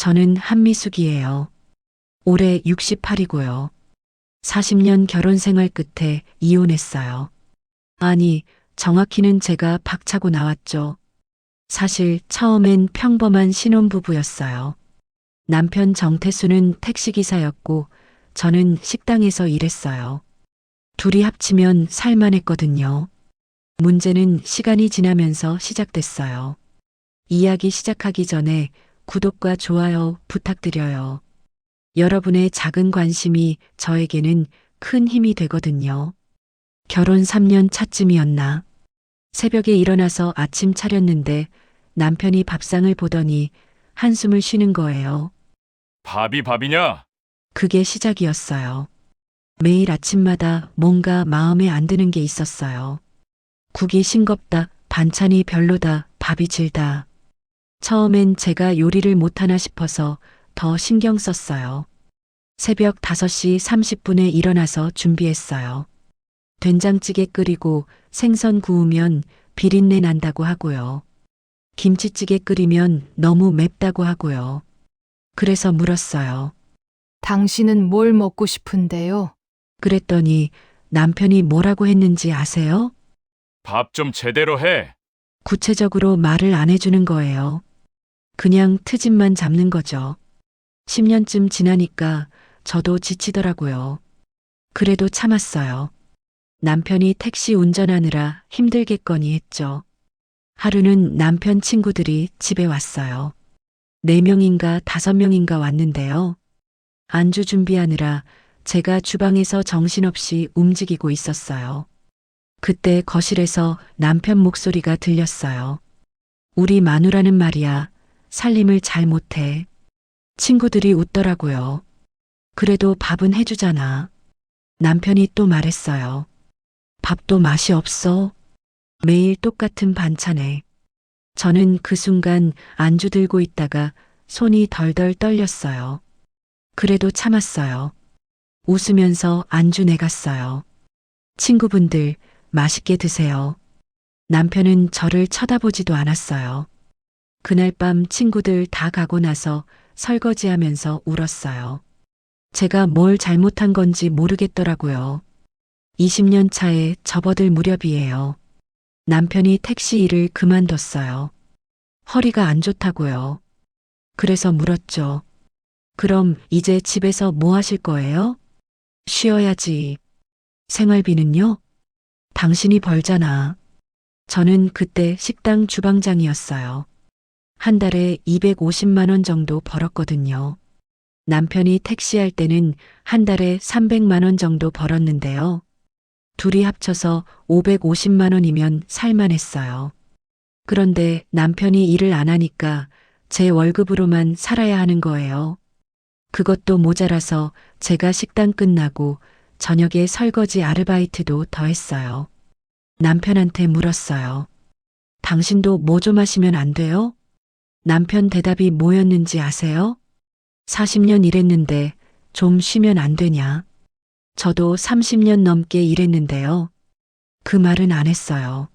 저는 한미숙이에요. 올해 68이고요. 40년 결혼 생활 끝에 이혼했어요. 아니, 정확히는 제가 박차고 나왔죠. 사실 처음엔 평범한 신혼부부였어요. 남편 정태수는 택시기사였고 저는 식당에서 일했어요. 둘이 합치면 살만했거든요. 문제는 시간이 지나면서 시작됐어요. 이야기 시작하기 전에 구독과 좋아요 부탁드려요. 여러분의 작은 관심이 저에게는 큰 힘이 되거든요. 결혼 3년 차쯤이었나. 새벽에 일어나서 아침 차렸는데 남편이 밥상을 보더니 한숨을 쉬는 거예요. 밥이 밥이냐? 그게 시작이었어요. 매일 아침마다 뭔가 마음에 안 드는 게 있었어요. 국이 싱겁다, 반찬이 별로다, 밥이 질다. 처음엔 제가 요리를 못하나 싶어서 더 신경 썼어요. 새벽 5시 30분에 일어나서 준비했어요. 된장찌개 끓이고 생선 구우면 비린내 난다고 하고요. 김치찌개 끓이면 너무 맵다고 하고요. 그래서 물었어요. 당신은 뭘 먹고 싶은데요? 그랬더니 남편이 뭐라고 했는지 아세요? 밥 좀 제대로 해. 구체적으로 말을 안 해주는 거예요. 그냥 트집만 잡는 거죠. 10년쯤 지나니까 저도 지치더라고요. 그래도 참았어요. 남편이 택시 운전하느라 힘들겠거니 했죠. 하루는 남편 친구들이 집에 왔어요. 4명인가 5명인가 왔는데요. 안주 준비하느라 제가 주방에서 정신없이 움직이고 있었어요. 그때 거실에서 남편 목소리가 들렸어요. 우리 마누라는 말이야, 살림을 잘 못해. 친구들이 웃더라고요. 그래도 밥은 해주잖아. 남편이 또 말했어요. 밥도 맛이 없어. 매일 똑같은 반찬에. 저는 그 순간 안주 들고 있다가 손이 덜덜 떨렸어요. 그래도 참았어요. 웃으면서 안주 내갔어요. 친구분들, 맛있게 드세요. 남편은 저를 쳐다보지도 않았어요. 그날 밤 친구들 다 가고 나서 설거지하면서 울었어요. 제가 뭘 잘못한 건지 모르겠더라고요. 20년 차에 접어들 무렵이에요. 남편이 택시 일을 그만뒀어요. 허리가 안 좋다고요. 그래서 물었죠. 그럼 이제 집에서 뭐 하실 거예요? 쉬어야지. 생활비는요? 당신이 벌잖아. 저는 그때 식당 주방장이었어요. 한 달에 250만 원 정도 벌었거든요. 남편이 택시할 때는 한 달에 300만 원 정도 벌었는데요. 둘이 합쳐서 550만 원이면 살만했어요. 그런데 남편이 일을 안 하니까 제 월급으로만 살아야 하는 거예요. 그것도 모자라서 제가 식당 끝나고 저녁에 설거지 아르바이트도 더 했어요. 남편한테 물었어요. 당신도 뭐 좀 하시면 안 돼요? 남편 대답이 뭐였는지 아세요? 40년 일했는데 좀 쉬면 안 되냐? 저도 30년 넘게 일했는데요. 그 말은 안 했어요.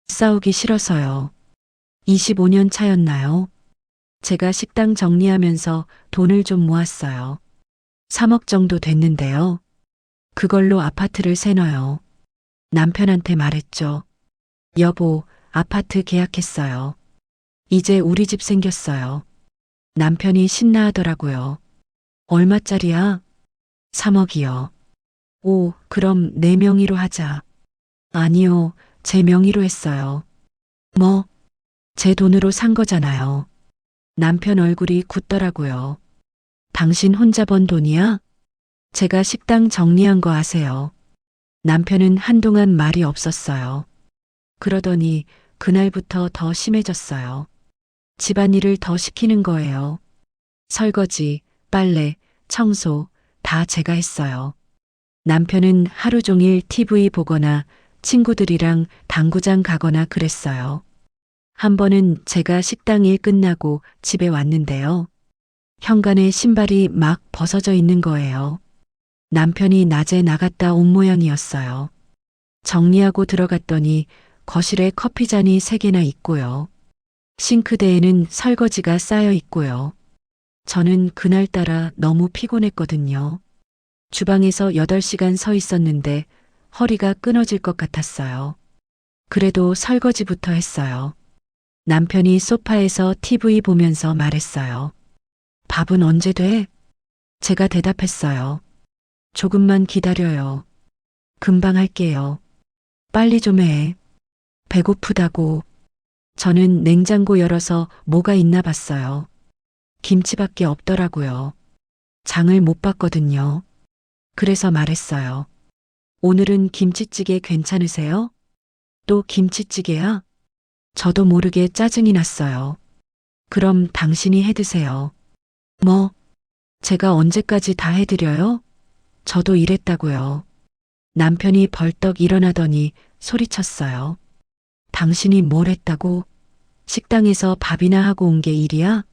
싸우기 싫어서요. 25년 차였나요? 제가 식당 정리하면서 돈을 좀 모았어요. 3억 정도 됐는데요. 그걸로 아파트를 세너요. 남편한테 말했죠. 여보, 아파트 계약했어요. 이제 우리 집 생겼어요. 남편이 신나하더라고요. 얼마짜리야? 3억이요. 오, 그럼 내 명의로 하자. 아니요, 제 명의로 했어요. 뭐? 제 돈으로 산 거잖아요. 남편 얼굴이 굳더라고요. 당신 혼자 번 돈이야? 제가 식당 정리한 거 아세요? 남편은 한동안 말이 없었어요. 그러더니 그날부터 더 심해졌어요. 집안일을 더 시키는 거예요. 설거지, 빨래, 청소 다 제가 했어요. 남편은 하루 종일 TV 보거나 친구들이랑 당구장 가거나 그랬어요. 한 번은 제가 식당 일 끝나고 집에 왔는데요. 현관에 신발이 막 벗어져 있는 거예요. 남편이 낮에 나갔다 온 모양이었어요. 정리하고 들어갔더니 거실에 커피잔이 3개나 있고요. 싱크대에는 설거지가 쌓여 있고요. 저는 그날따라 너무 피곤했거든요. 주방에서 8시간 서 있었는데 허리가 끊어질 것 같았어요. 그래도 설거지부터 했어요. 남편이 소파에서 TV 보면서 말했어요. 밥은 언제 돼? 제가 대답했어요. 조금만 기다려요. 금방 할게요. 빨리 좀 해. 배고프다고. 저는 냉장고 열어서 뭐가 있나 봤어요. 김치밖에 없더라고요. 장을 못 봤거든요. 그래서 말했어요. 오늘은 김치찌개 괜찮으세요? 또 김치찌개야? 저도 모르게 짜증이 났어요. 그럼 당신이 해 드세요. 뭐? 제가 언제까지 다 해드려요? 저도 이랬다고요. 남편이 벌떡 일어나더니 소리쳤어요. 당신이 뭘 했다고? 식당에서 밥이나 하고 온 게 일이야?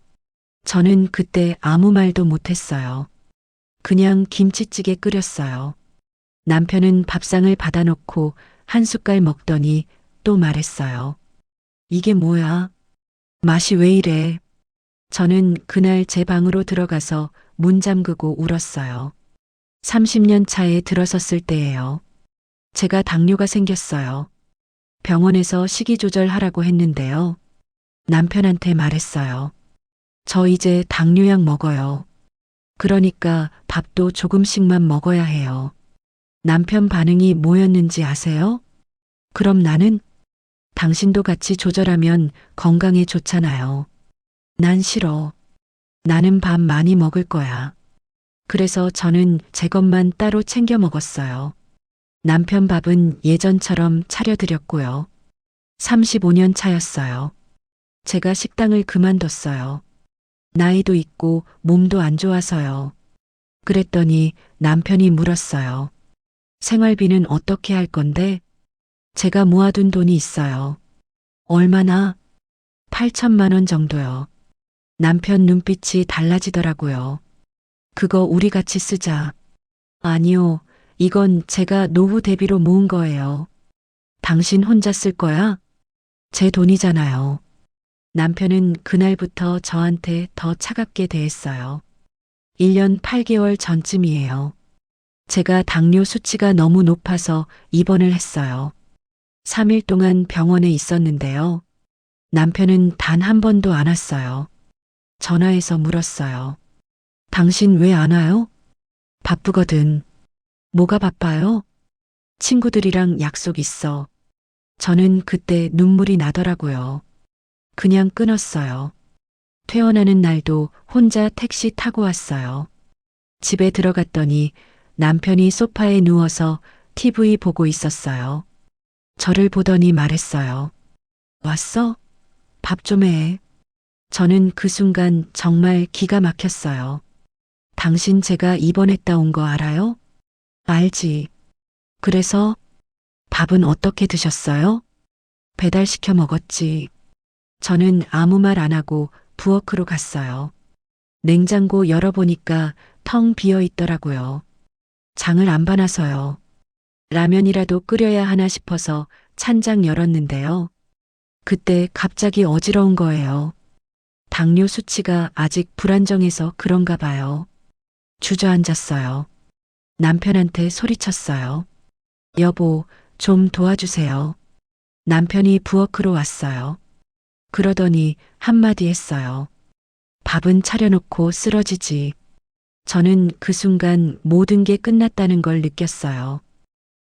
저는 그때 아무 말도 못했어요. 그냥 김치찌개 끓였어요. 남편은 밥상을 받아놓고 한 숟갈 먹더니 또 말했어요. 이게 뭐야? 맛이 왜 이래? 저는 그날 제 방으로 들어가서 문 잠그고 울었어요. 30년 차에 들어섰을 때예요. 제가 당뇨가 생겼어요. 병원에서 식이 조절하라고 했는데요. 남편한테 말했어요. 저 이제 당뇨약 먹어요. 그러니까 밥도 조금씩만 먹어야 해요. 남편 반응이 뭐였는지 아세요? 그럼 나는? 당신도 같이 조절하면 건강에 좋잖아요. 난 싫어. 나는 밥 많이 먹을 거야. 그래서 저는 제 것만 따로 챙겨 먹었어요. 남편 밥은 예전처럼 차려드렸고요. 35년 차였어요. 제가 식당을 그만뒀어요. 나이도 있고 몸도 안 좋아서요. 그랬더니 남편이 물었어요. 생활비는 어떻게 할 건데? 제가 모아둔 돈이 있어요. 얼마나? 8천만 원 정도요. 남편 눈빛이 달라지더라고요. 그거 우리 같이 쓰자. 아니요. 이건 제가 노후 대비로 모은 거예요. 당신 혼자 쓸 거야? 제 돈이잖아요. 남편은 그날부터 저한테 더 차갑게 대했어요. 1년 8개월 전쯤이에요. 제가 당뇨 수치가 너무 높아서 입원을 했어요. 3일 동안 병원에 있었는데요. 남편은 단 한 번도 안 왔어요. 전화해서 물었어요. 당신 왜 안 와요? 바쁘거든. 뭐가 바빠요? 친구들이랑 약속 있어. 저는 그때 눈물이 나더라고요. 그냥 끊었어요. 퇴원하는 날도 혼자 택시 타고 왔어요. 집에 들어갔더니 남편이 소파에 누워서 TV 보고 있었어요. 저를 보더니 말했어요. 왔어? 밥 좀 해. 저는 그 순간 정말 기가 막혔어요. 당신 제가 입원했다 온 거 알아요? 알지. 그래서 밥은 어떻게 드셨어요? 배달시켜 먹었지. 저는 아무 말 안 하고 부엌으로 갔어요. 냉장고 열어보니까 텅 비어 있더라고요. 장을 안 봐놔서요. 라면이라도 끓여야 하나 싶어서 찬장 열었는데요. 그때 갑자기 어지러운 거예요. 당뇨 수치가 아직 불안정해서 그런가 봐요. 주저앉았어요. 남편한테 소리쳤어요. 여보, 좀 도와주세요. 남편이 부엌으로 왔어요. 그러더니 한마디 했어요. 밥은 차려놓고 쓰러지지. 저는 그 순간 모든 게 끝났다는 걸 느꼈어요.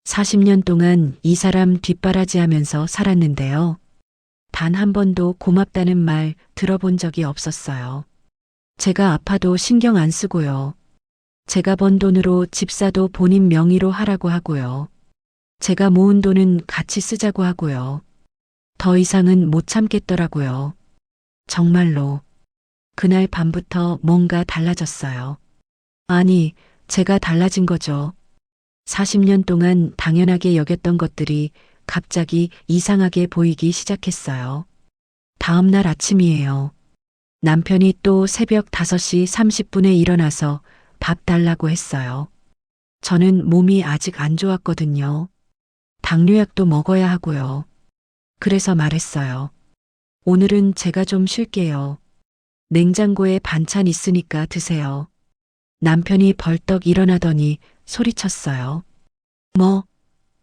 40년 동안 이 사람 뒷바라지하면서 살았는데요. 단 한 번도 고맙다는 말 들어본 적이 없었어요. 제가 아파도 신경 안 쓰고요. 제가 번 돈으로 집사도 본인 명의로 하라고 하고요. 제가 모은 돈은 같이 쓰자고 하고요. 더 이상은 못 참겠더라고요. 정말로. 그날 밤부터 뭔가 달라졌어요. 아니, 제가 달라진 거죠. 40년 동안 당연하게 여겼던 것들이 갑자기 이상하게 보이기 시작했어요. 다음 날 아침이에요. 남편이 또 새벽 5시 30분에 일어나서 밥 달라고 했어요. 저는 몸이 아직 안 좋았거든요. 당뇨약도 먹어야 하고요. 그래서 말했어요. 오늘은 제가 좀 쉴게요. 냉장고에 반찬 있으니까 드세요. 남편이 벌떡 일어나더니 소리쳤어요. 뭐,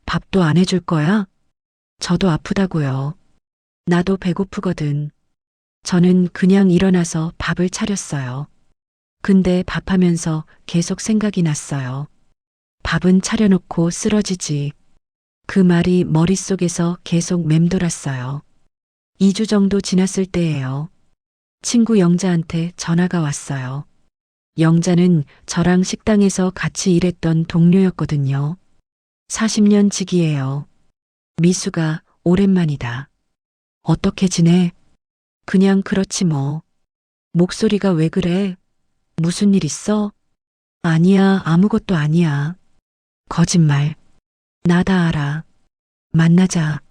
밥도 안 해줄 거야? 저도 아프다고요. 나도 배고프거든. 저는 그냥 일어나서 밥을 차렸어요. 근데 밥하면서 계속 생각이 났어요. 밥은 차려놓고 쓰러지지. 그 말이 머릿속에서 계속 맴돌았어요. 2주 정도 지났을 때예요. 친구 영자한테 전화가 왔어요. 영자는 저랑 식당에서 같이 일했던 동료였거든요. 40년 지기예요. 미수가 오랜만이다. 어떻게 지내? 그냥 그렇지 뭐. 목소리가 왜 그래? 무슨 일 있어? 아니야, 아무것도 아니야. 거짓말. 나 다 알아. 만나자.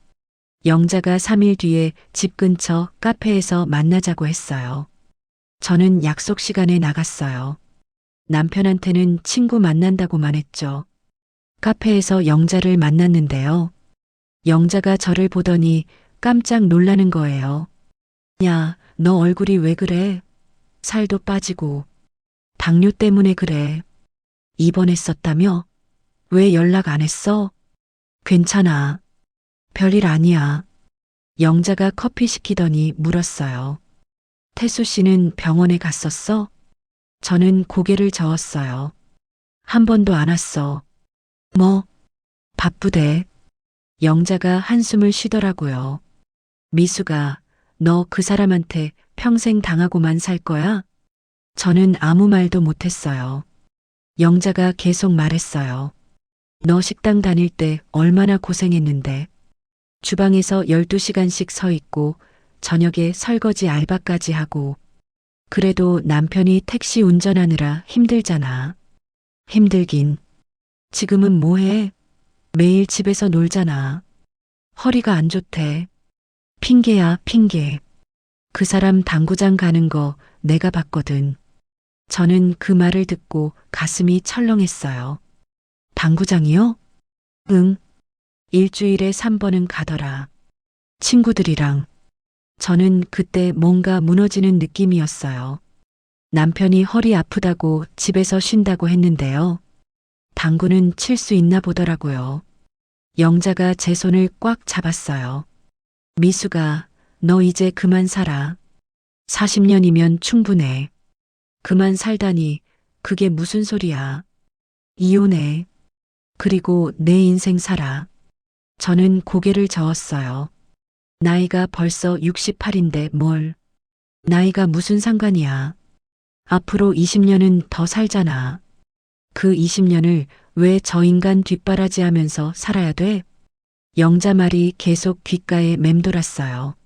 영자가 3일 뒤에 집 근처 카페에서 만나자고 했어요. 저는 약속 시간에 나갔어요. 남편한테는 친구 만난다고만 했죠. 카페에서 영자를 만났는데요. 영자가 저를 보더니 깜짝 놀라는 거예요. 야, 너 얼굴이 왜 그래? 살도 빠지고. 당뇨 때문에 그래. 입원했었다며? 왜 연락 안 했어? 괜찮아. 별일 아니야. 영자가 커피 시키더니 물었어요. 태수 씨는 병원에 갔었어? 저는 고개를 저었어요. 한 번도 안 왔어. 뭐? 바쁘대. 영자가 한숨을 쉬더라고요. 미수가 너 그 사람한테 평생 당하고만 살 거야? 저는 아무 말도 못했어요. 영자가 계속 말했어요. 너 식당 다닐 때 얼마나 고생했는데. 주방에서 12시간씩 서 있고 저녁에 설거지 알바까지 하고. 그래도 남편이 택시 운전하느라 힘들잖아. 힘들긴. 지금은 뭐해? 매일 집에서 놀잖아. 허리가 안 좋대. 핑계야, 핑계. 그 사람 당구장 가는 거 내가 봤거든. 저는 그 말을 듣고 가슴이 철렁했어요. 당구장이요? 응. 일주일에 3번은 가더라. 친구들이랑. 저는 그때 뭔가 무너지는 느낌이었어요. 남편이 허리 아프다고 집에서 쉰다고 했는데요. 당구는 칠 수 있나 보더라고요. 영자가 제 손을 꽉 잡았어요. 미수가 너 이제 그만 살아. 40년이면 충분해. 그만 살다니 그게 무슨 소리야. 이혼해. 그리고 내 인생 살아. 저는 고개를 저었어요. 나이가 벌써 68인데 뭘. 나이가 무슨 상관이야. 앞으로 20년은 더 살잖아. 그 20년을 왜 저 인간 뒷바라지 하면서 살아야 돼? 영자 말이 계속 귓가에 맴돌았어요.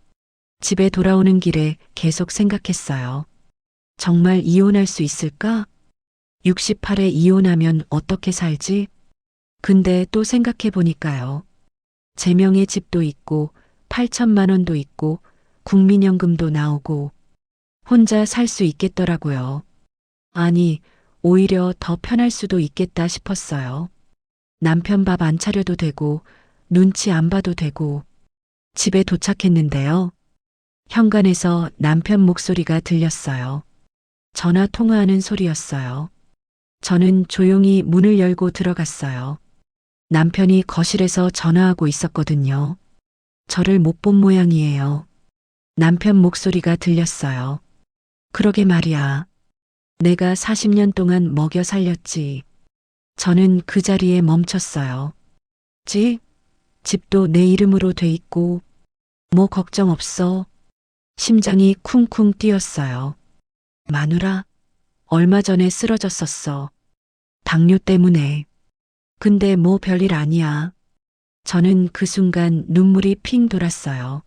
집에 돌아오는 길에 계속 생각했어요. 정말 이혼할 수 있을까? 68에 이혼하면 어떻게 살지? 근데 또 생각해 보니까요. 제 명의 집도 있고 8천만 원도 있고 국민연금도 나오고 혼자 살 수 있겠더라고요. 아니, 오히려 더 편할 수도 있겠다 싶었어요. 남편 밥 안 차려도 되고 눈치 안 봐도 되고. 집에 도착했는데요. 현관에서 남편 목소리가 들렸어요. 전화 통화하는 소리였어요. 저는 조용히 문을 열고 들어갔어요. 남편이 거실에서 전화하고 있었거든요. 저를 못 본 모양이에요. 남편 목소리가 들렸어요. 그러게 말이야. 내가 40년 동안 먹여 살렸지. 저는 그 자리에 멈췄어요. 집도 내 이름으로 돼 있고, 뭐 걱정 없어. 심장이 쿵쿵 뛰었어요. 마누라, 얼마 전에 쓰러졌었어. 당뇨 때문에. 근데 뭐 별일 아니야. 저는 그 순간 눈물이 핑 돌았어요.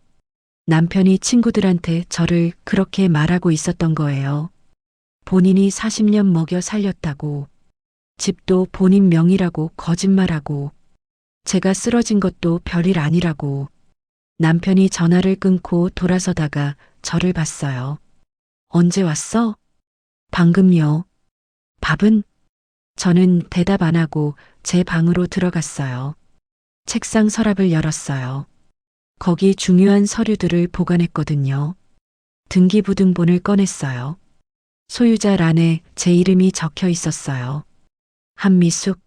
남편이 친구들한테 저를 그렇게 말하고 있었던 거예요. 본인이 40년 먹여 살렸다고. 집도 본인 명의라고 거짓말하고. 제가 쓰러진 것도 별일 아니라고. 남편이 전화를 끊고 돌아서다가 저를 봤어요. 언제 왔어? 방금요. 밥은? 저는 대답 안 하고 제 방으로 들어갔어요. 책상 서랍을 열었어요. 거기 중요한 서류들을 보관했거든요. 등기부등본을 꺼냈어요. 소유자란에 제 이름이 적혀 있었어요. 한미숙.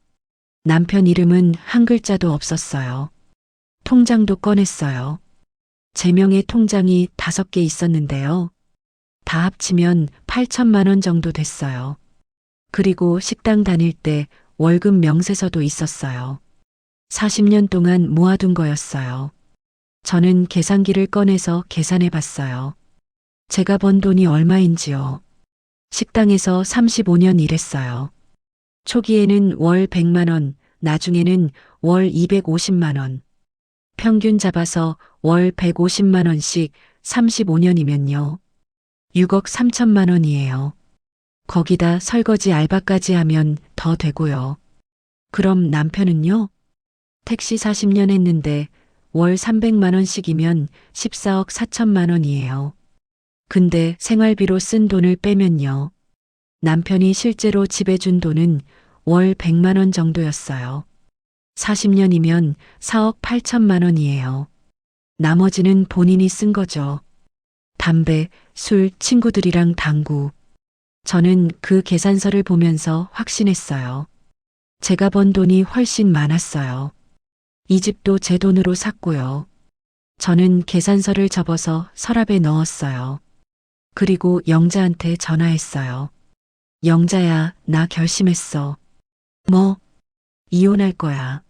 남편 이름은 한 글자도 없었어요. 통장도 꺼냈어요. 제 명의 통장이 5개 있었는데요. 다 합치면 8천만 원 정도 됐어요. 그리고 식당 다닐 때 월급 명세서도 있었어요. 40년 동안 모아둔 거였어요. 저는 계산기를 꺼내서 계산해 봤어요. 제가 번 돈이 얼마인지요. 식당에서 35년 일했어요. 초기에는 월 100만 원, 나중에는 월 250만 원. 평균 잡아서 월 150만 원씩 35년이면요. 6억 3천만 원이에요. 거기다 설거지 알바까지 하면 더 되고요. 그럼 남편은요? 택시 40년 했는데 월 300만 원씩이면 14억 4천만 원이에요. 근데 생활비로 쓴 돈을 빼면요. 남편이 실제로 집에 준 돈은 월 100만 원 정도였어요. 40년이면 4억 8천만 원이에요. 나머지는 본인이 쓴 거죠. 담배, 술, 친구들이랑 당구. 저는 그 계산서를 보면서 확신했어요. 제가 번 돈이 훨씬 많았어요. 이 집도 제 돈으로 샀고요. 저는 계산서를 접어서 서랍에 넣었어요. 그리고 영자한테 전화했어요. 영자야, 나 결심했어. 뭐? 이혼할 거야.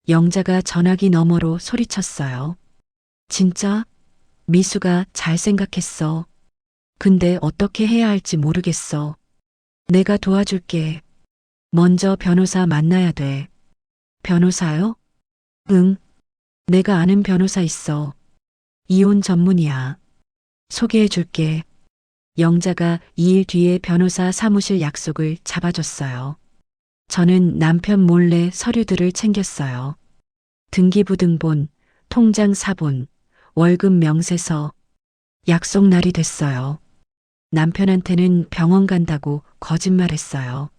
영자가 전화기 너머로 소리쳤어요. 진짜? 미수가 잘 생각했어. 근데 어떻게 해야 할지 모르겠어. 내가 도와줄게. 먼저 변호사 만나야 돼. 변호사요? 응. 내가 아는 변호사 있어. 이혼 전문이야. 소개해 줄게. 영자가 2일 뒤에 변호사 사무실 약속을 잡아줬어요. 저는 남편 몰래 서류들을 챙겼어요. 등기부등본, 통장 사본, 월급 명세서. 약속 날이 됐어요. 남편한테는 병원 간다고 거짓말했어요.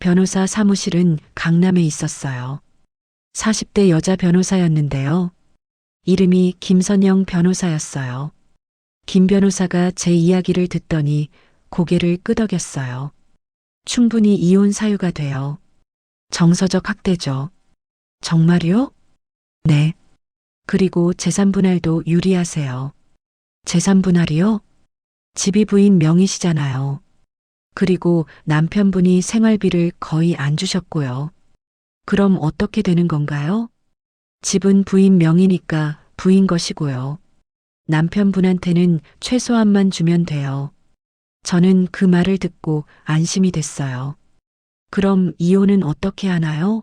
변호사 사무실은 강남에 있었어요. 40대 여자 변호사였는데요. 이름이 김선영 변호사였어요. 김 변호사가 제 이야기를 듣더니 고개를 끄덕였어요. 충분히 이혼 사유가 돼요. 정서적 학대죠. 정말요? 네. 그리고 재산 분할도 유리하세요. 재산 분할이요? 집이 부인 명의시잖아요. 그리고 남편분이 생활비를 거의 안 주셨고요. 그럼 어떻게 되는 건가요? 집은 부인 명의니까 부인 것이고요. 남편분한테는 최소한만 주면 돼요. 저는 그 말을 듣고 안심이 됐어요. 그럼 이혼은 어떻게 하나요?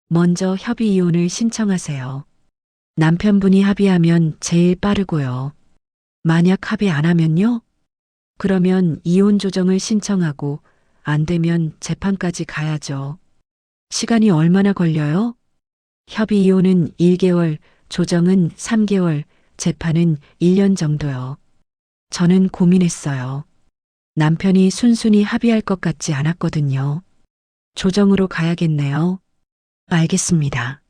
먼저 협의 이혼을 신청하세요. 남편분이 합의하면 제일 빠르고요. 만약 합의 안 하면요? 그러면 이혼 조정을 신청하고 안 되면 재판까지 가야죠. 시간이 얼마나 걸려요? 협의 이혼은 1개월, 조정은 3개월, 재판은 1년 정도요. 저는 고민했어요. 남편이 순순히 합의할 것 같지 않았거든요. 조정으로 가야겠네요. 알겠습니다.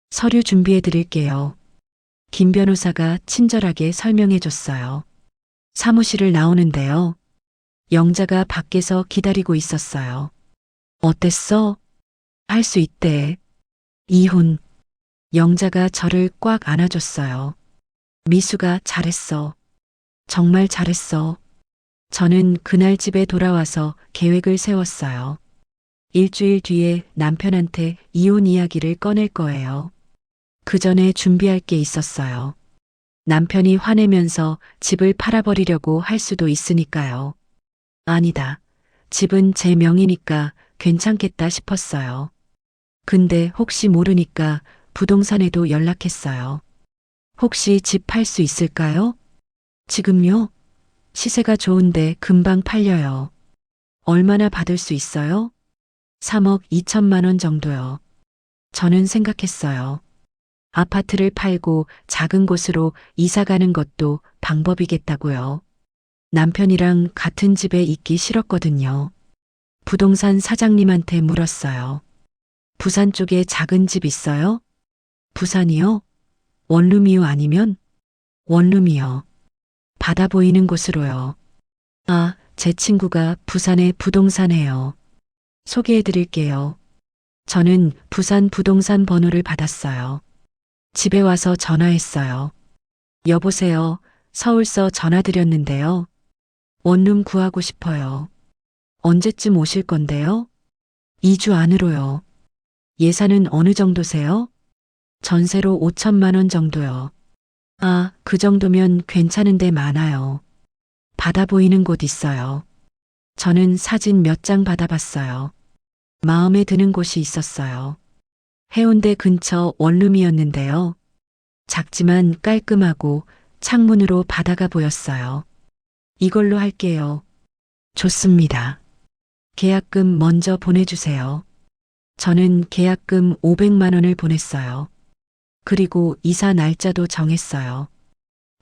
서류 준비해 드릴게요. 김 변호사가 친절하게 설명해 줬어요. 사무실을 나오는데요. 영자가 밖에서 기다리고 있었어요. 어땠어? 할 수 있대. 이혼. 영자가 저를 꽉 안아줬어요. 미수가 잘했어. 정말 잘했어. 저는 그날 집에 돌아와서 계획을 세웠어요. 일주일 뒤에 남편한테 이혼 이야기를 꺼낼 거예요. 그 전에 준비할 게 있었어요. 남편이 화내면서 집을 팔아버리려고 할 수도 있으니까요. 아니다. 집은 제 명의니까 괜찮겠다 싶었어요. 근데 혹시 모르니까 부동산에도 연락했어요. 혹시 집 팔 수 있을까요? 지금요? 시세가 좋은데 금방 팔려요. 얼마나 받을 수 있어요? 3억 2천만 원 정도요. 저는 생각했어요. 아파트를 팔고 작은 곳으로 이사 가는 것도 방법이겠다고요. 남편이랑 같은 집에 있기 싫었거든요. 부동산 사장님한테 물었어요. 부산 쪽에 작은 집 있어요? 부산이요? 원룸이요 아니면? 원룸이요. 바다 보이는 곳으로요. 아, 제 친구가 부산에 부동산해요. 소개해 드릴게요. 저는 부산 부동산 번호를 받았어요. 집에 와서 전화했어요. 여보세요. 서울서 전화드렸는데요. 원룸 구하고 싶어요. 언제쯤 오실 건데요? 2주 안으로요. 예산은 어느 정도세요? 전세로 5천만 원 정도요. 아, 그 정도면 괜찮은데 많아요. 바다 보이는 곳 있어요. 저는 사진 몇 장 받아봤어요. 마음에 드는 곳이 있었어요. 해운대 근처 원룸이었는데요. 작지만 깔끔하고 창문으로 바다가 보였어요. 이걸로 할게요. 좋습니다. 계약금 먼저 보내주세요. 저는 계약금 500만 원을 보냈어요. 그리고 이사 날짜도 정했어요.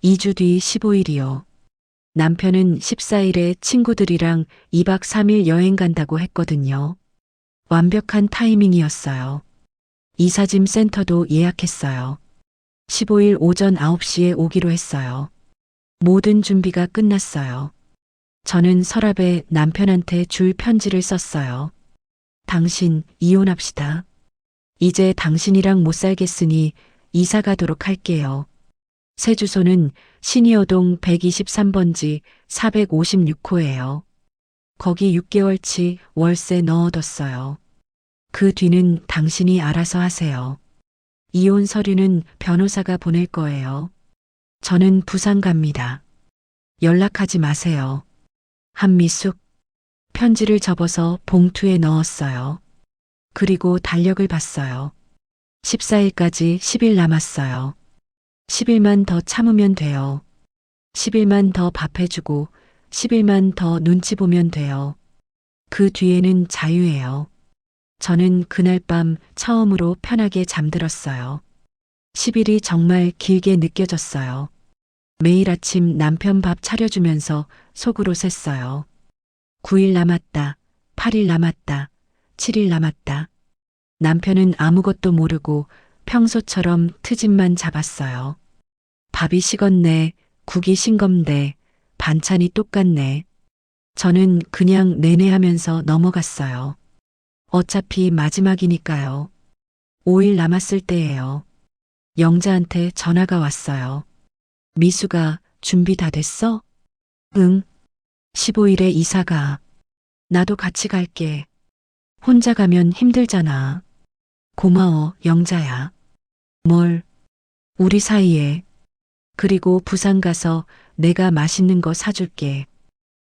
2주 뒤 15일이요. 남편은 14일에 친구들이랑 2박 3일 여행 간다고 했거든요. 완벽한 타이밍이었어요. 이사짐 센터도 예약했어요. 15일 오전 9시에 오기로 했어요. 모든 준비가 끝났어요. 저는 서랍에 남편한테 줄 편지를 썼어요. 당신 이혼합시다. 이제 당신이랑 못 살겠으니 이사 가도록 할게요. 새 주소는 신이어동 123번지 456호예요. 거기 6개월치 월세 넣어뒀어요. 그 뒤는 당신이 알아서 하세요. 이혼 서류는 변호사가 보낼 거예요. 저는 부산 갑니다. 연락하지 마세요. 한미숙. 편지를 접어서 봉투에 넣었어요. 그리고 달력을 봤어요. 14일까지 10일 남았어요. 10일만 더 참으면 돼요. 10일만 더 밥해주고 10일만 더 눈치 보면 돼요. 그 뒤에는 자유예요. 저는 그날 밤 처음으로 편하게 잠들었어요. 10일이 정말 길게 느껴졌어요. 매일 아침 남편 밥 차려주면서 속으로 셌어요. 9일 남았다. 8일 남았다. 7일 남았다. 남편은 아무것도 모르고 평소처럼 트집만 잡았어요. 밥이 식었네. 국이 싱겁네. 반찬이 똑같네. 저는 그냥 내내 하면서 넘어갔어요. 어차피 마지막이니까요. 5일 남았을 때예요. 영자한테 전화가 왔어요. 미수가 준비 다 됐어? 응. 15일에 이사가. 나도 같이 갈게. 혼자 가면 힘들잖아. 고마워, 영자야. 뭘? 우리 사이에. 그리고 부산 가서 내가 맛있는 거 사줄게.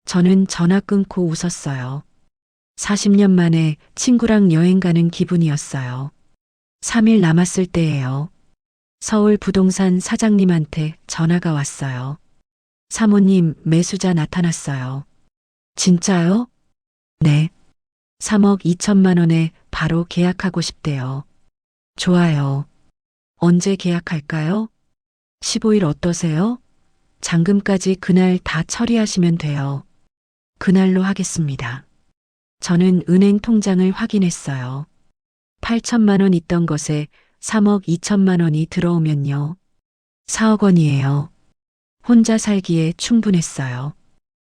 저는 전화 끊고 웃었어요. 40년 만에 친구랑 여행 가는 기분이었어요. 3일 남았을 때예요. 서울 부동산 사장님한테 전화가 왔어요. 사모님, 매수자 나타났어요. 진짜요? 네. 3억 2천만 원에 바로 계약하고 싶대요. 좋아요. 언제 계약할까요? 15일 어떠세요? 잔금까지 그날 다 처리하시면 돼요. 그날로 하겠습니다. 저는 은행 통장을 확인했어요. 8천만 원 있던 것에 3억 2천만 원이 들어오면요. 4억 원이에요. 혼자 살기에 충분했어요.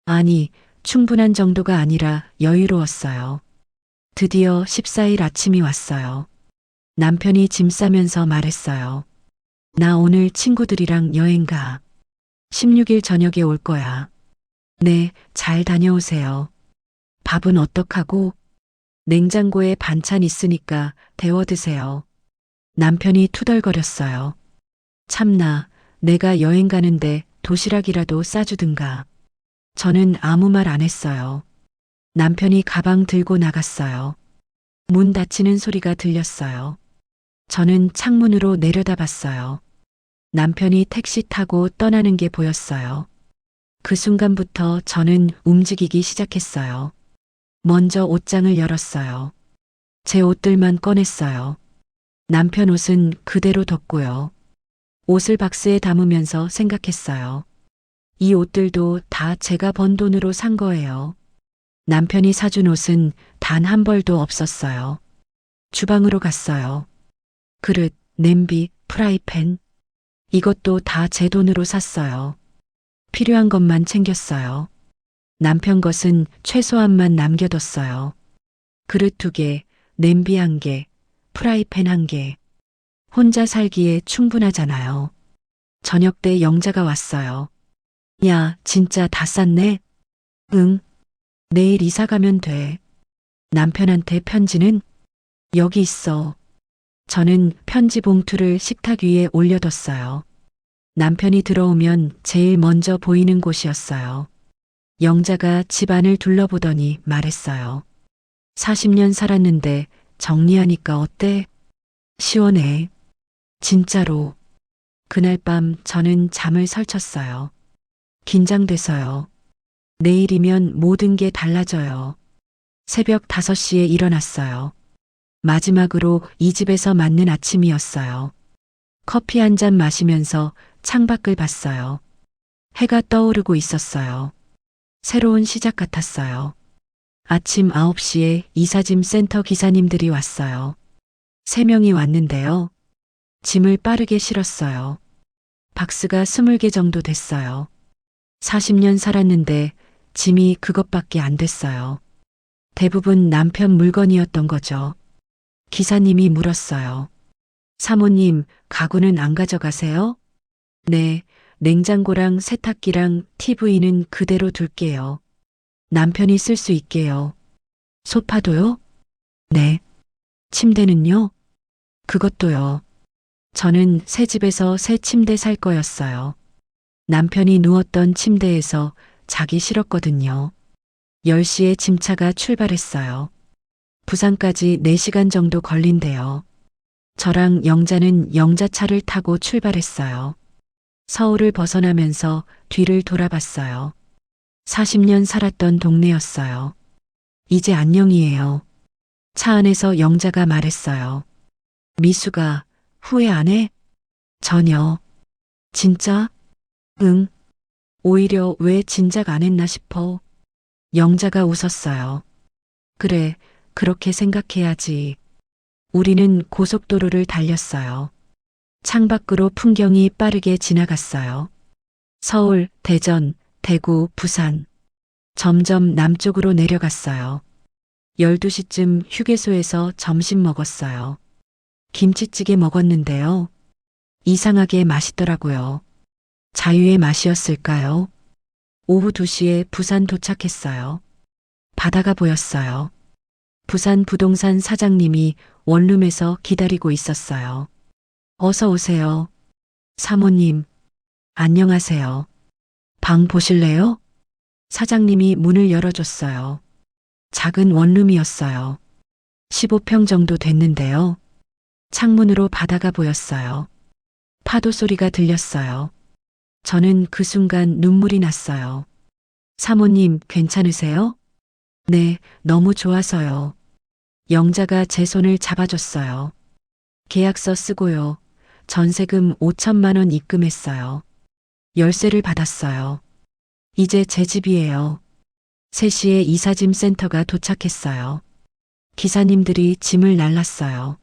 아니, 충분한 정도가 아니라 여유로웠어요. 드디어 14일 아침이 왔어요. 남편이 짐 싸면서 말했어요. 나 오늘 친구들이랑 여행 가. 16일 저녁에 올 거야. 네, 잘 다녀오세요. 밥은 어떡하고? 냉장고에 반찬 있으니까 데워 드세요. 남편이 투덜거렸어요. 참나, 내가 여행 가는데 도시락이라도 싸주든가. 저는 아무 말 안 했어요. 남편이 가방 들고 나갔어요. 문 닫히는 소리가 들렸어요. 저는 창문으로 내려다봤어요. 남편이 택시 타고 떠나는 게 보였어요. 그 순간부터 저는 움직이기 시작했어요. 먼저 옷장을 열었어요. 제 옷들만 꺼냈어요. 남편 옷은 그대로 뒀고요. 옷을 박스에 담으면서 생각했어요. 이 옷들도 다 제가 번 돈으로 산 거예요. 남편이 사준 옷은 단 한 벌도 없었어요. 주방으로 갔어요. 그릇, 냄비, 프라이팬. 이것도 다 제 돈으로 샀어요. 필요한 것만 챙겼어요. 남편 것은 최소한만 남겨뒀어요. 그릇 2개, 냄비 1개, 프라이팬 1개. 혼자 살기에 충분하잖아요. 저녁 때 영자가 왔어요. 야, 진짜 다 쌌네? 응. 내일 이사 가면 돼. 남편한테 편지는? 여기 있어. 저는 편지 봉투를 식탁 위에 올려뒀어요. 남편이 들어오면 제일 먼저 보이는 곳이었어요. 영자가 집안을 둘러보더니 말했어요. 40년 살았는데 정리하니까 어때? 시원해. 진짜로. 그날 밤 저는 잠을 설쳤어요. 긴장돼서요. 내일이면 모든 게 달라져요. 새벽 5시에 일어났어요. 마지막으로 이 집에서 맞는 아침이었어요. 커피 한 잔 마시면서 창밖을 봤어요. 해가 떠오르고 있었어요. 새로운 시작 같았어요. 아침 9시에 이사짐 센터 기사님들이 왔어요. 3명이 왔는데요. 짐을 빠르게 실었어요. 박스가 20개 정도 됐어요. 40년 살았는데 짐이 그것밖에 안 됐어요. 대부분 남편 물건이었던 거죠. 기사님이 물었어요. 사모님, 가구는 안 가져가세요? 네, 냉장고랑 세탁기랑 TV는 그대로 둘게요. 남편이 쓸 수 있게요. 소파도요? 네. 침대는요? 그것도요. 저는 새 집에서 새 침대 살 거였어요. 남편이 누웠던 침대에서 자기 싫었거든요. 10시에 짐차가 출발했어요. 부산까지 4시간 정도 걸린대요. 저랑 영자는 영자차를 타고 출발했어요. 서울을 벗어나면서 뒤를 돌아봤어요. 40년 살았던 동네였어요. 이제 안녕이에요. 차 안에서 영자가 말했어요. 미수가 후회 안 해? 전혀. 진짜? 응. 오히려 왜 진작 안 했나 싶어. 영자가 웃었어요. 그래, 그렇게 생각해야지. 우리는 고속도로를 달렸어요. 창밖으로 풍경이 빠르게 지나갔어요. 서울, 대전, 대구, 부산. 점점 남쪽으로 내려갔어요. 12시쯤 휴게소에서 점심 먹었어요. 김치찌개 먹었는데요. 이상하게 맛있더라고요. 자유의 맛이었을까요? 오후 2시에 부산 도착했어요. 바다가 보였어요. 부산 부동산 사장님이 원룸에서 기다리고 있었어요. 어서 오세요. 사모님, 안녕하세요. 방 보실래요? 사장님이 문을 열어줬어요. 작은 원룸이었어요. 15평 정도 됐는데요. 창문으로 바다가 보였어요. 파도 소리가 들렸어요. 저는 그 순간 눈물이 났어요. 사모님, 괜찮으세요? 네, 너무 좋아서요. 영자가 제 손을 잡아줬어요. 계약서 쓰고요. 전세금 5천만 원 입금했어요. 열쇠를 받았어요. 이제 제 집이에요. 3시에 이사짐 센터가 도착했어요. 기사님들이 짐을 날랐어요.